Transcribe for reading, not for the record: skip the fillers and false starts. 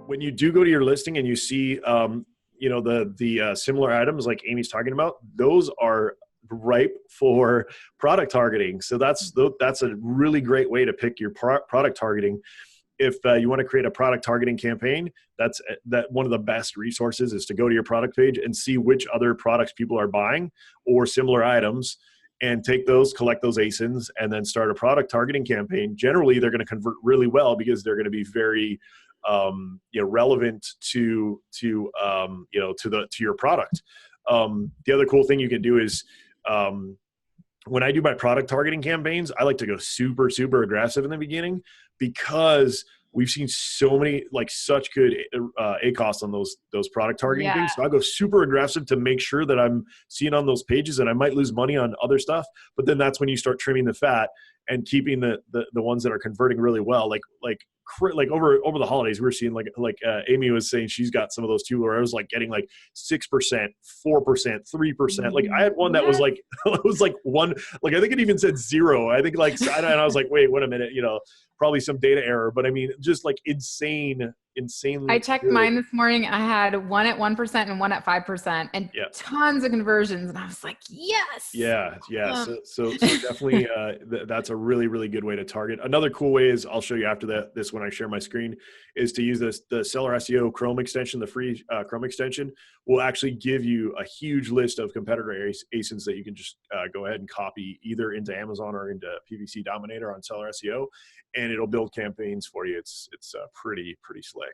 when you do go to your listing and you see, you know, the similar items like Amy's talking about, those are ripe for product targeting. So that's a really great way to pick your product targeting. If you want to create a product targeting campaign, that's one of the best resources is to go to your product page and see which other products people are buying or similar items, and take those, collect those ASINs, and then start a product targeting campaign. Generally, they're going to convert really well because they're going to be very you know, relevant to you know, to your product. The other cool thing you can do is when I do my product targeting campaigns, I like to go super, super aggressive in the beginning, because we've seen so many, like, such good ACoS on those product targeting things. So I go super aggressive to make sure that I'm seeing on those pages, and I might lose money on other stuff. But then that's when you start trimming the fat and keeping the ones that are converting really well. Like over the holidays, we were seeing like Amy was saying, she's got some of those too, where I was like getting like 6%, 4%, 3%. Like I had one that was like, it was like one, like I think it even said 0. I think like, and I was like, wait a minute, you know, probably some data error, but I mean, just like insanely. I checked mine this morning. I had one at 1% and one at 5%, and tons of conversions. And I was like, yes. Yeah. So definitely, that's a really, really good way to target. Another cool way is, I'll show you after this when I share my screen, is to use the Seller SEO Chrome extension. The free Chrome extension will actually give you a huge list of competitor ASINs that you can just go ahead and copy either into Amazon or into PPC Dominator on Seller SEO, and it'll build campaigns for you. It's pretty slick.